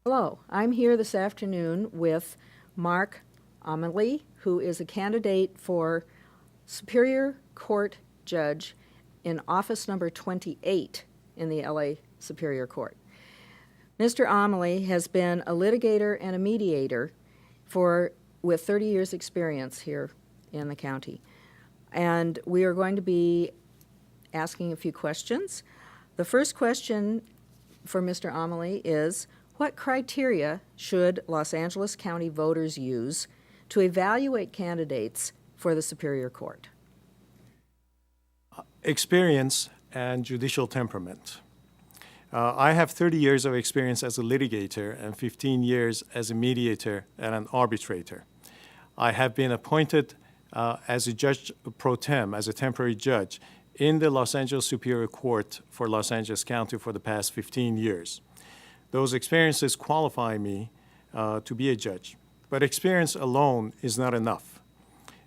Hello, I'm here this afternoon with Mark Ameli, who is a candidate for Superior Court Judge in office number 28 in the LA Superior Court. Mr. Ameli has been a litigator and a mediator with 30 years' experience here in the county. And we are going to be asking a few questions. The first question for Mr. Ameli is, what criteria should Los Angeles County voters use to evaluate candidates for the Superior Court? Experience and judicial temperament. I have 30 years of experience as a litigator and 15 years as a mediator and an arbitrator. I have been appointed as a judge pro tem, as a temporary judge, in the Los Angeles Superior Court for Los Angeles County for the past 15 years. Those experiences qualify me to be a judge. But experience alone is not enough.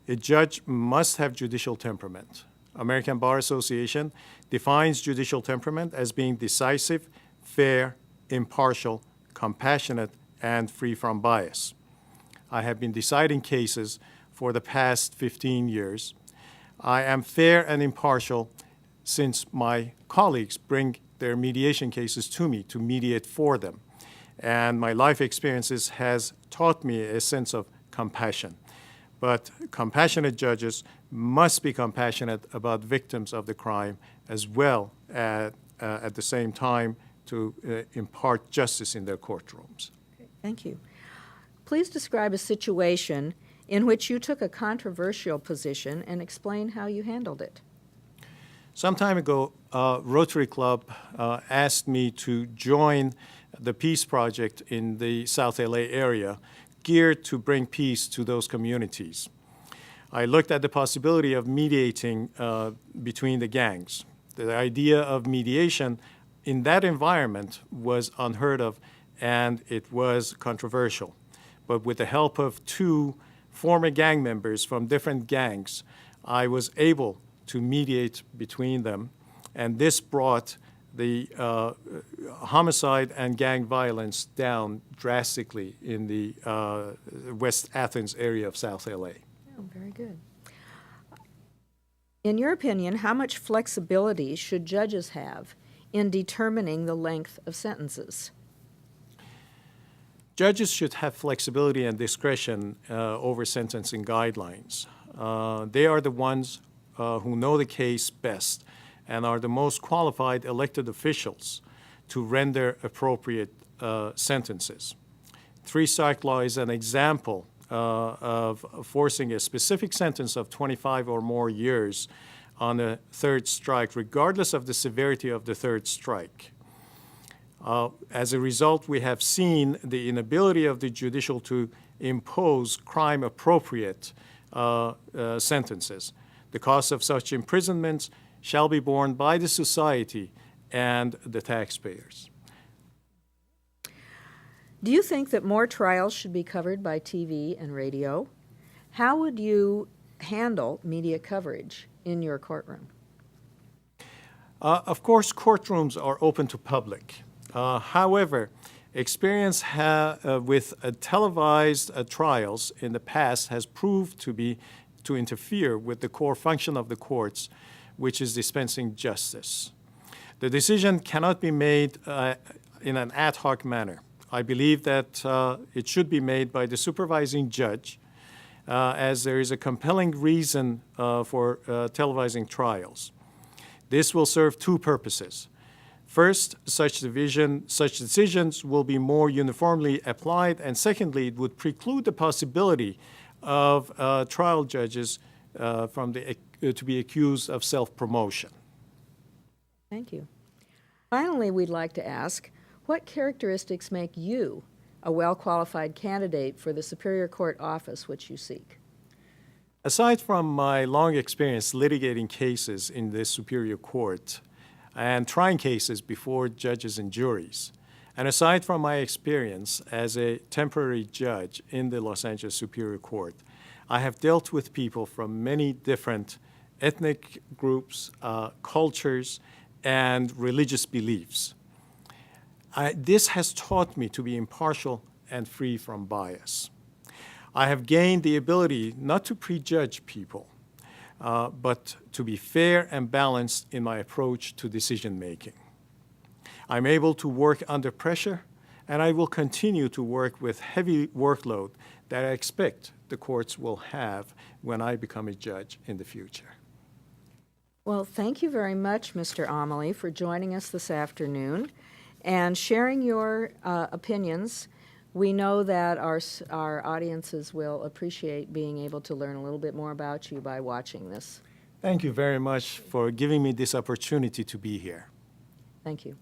A judge must have judicial temperament. American Bar Association defines judicial temperament as being decisive, fair, impartial, compassionate, and free from bias. I have been deciding cases for the past 15 years. I am fair and impartial since my colleagues bring their mediation cases to me to mediate for them. And my life experiences has taught me a sense of compassion. But compassionate judges must be compassionate about victims of the crime as well at the same time to impart justice in their courtrooms. Okay, thank you. Please describe a situation in which you took a controversial position and explain how you handled it. Some time ago, Rotary Club asked me to join the Peace Project in the South LA area, geared to bring peace to those communities. I looked at the possibility of mediating between the gangs. The idea of mediation in that environment was unheard of, and it was controversial. But with the help of two former gang members from different gangs, I was able to mediate between them, and this brought the homicide and gang violence down drastically in the West Athens area of South LA. Oh, very good. In your opinion, how much flexibility should judges have in determining the length of sentences? Judges should have flexibility and discretion over sentencing guidelines. They are the ones who know the case best and are the most qualified elected officials to render appropriate sentences. Three-strike law is an example of forcing a specific sentence of 25 or more years on a third strike, regardless of the severity of the third strike. As a result, we have seen the inability of the judicial to impose crime-appropriate sentences. The cost of such imprisonments shall be borne by the society and the taxpayers. Do you think that more trials should be covered by TV and radio? How would you handle media coverage in your courtroom? Of course, courtrooms are open to public. However, experience with televised trials in the past has proved to interfere with the core function of the courts, which is dispensing justice. The decision cannot be made in an ad hoc manner. I believe that it should be made by the supervising judge, as there is a compelling reason for televising trials. This will serve two purposes. First, such decisions will be more uniformly applied, and secondly, it would preclude the possibility of trial judges to be accused of self-promotion. Thank you. Finally, we'd like to ask, what characteristics make you a well-qualified candidate for the Superior Court office which you seek? Aside from my long experience litigating cases in the Superior Court and trying cases before judges and juries, and aside from my experience as a temporary judge in the Los Angeles Superior Court, I have dealt with people from many different ethnic groups, cultures, and religious beliefs. This has taught me to be impartial and free from bias. I have gained the ability not to prejudge people, but to be fair and balanced in my approach to decision making. I'm able to work under pressure, and I will continue to work with heavy workload that I expect the courts will have when I become a judge in the future. Well, thank you very much, Mr. Ameli, for joining us this afternoon and sharing your opinions. We know that our audiences will appreciate being able to learn a little bit more about you by watching this. Thank you very much for giving me this opportunity to be here. Thank you.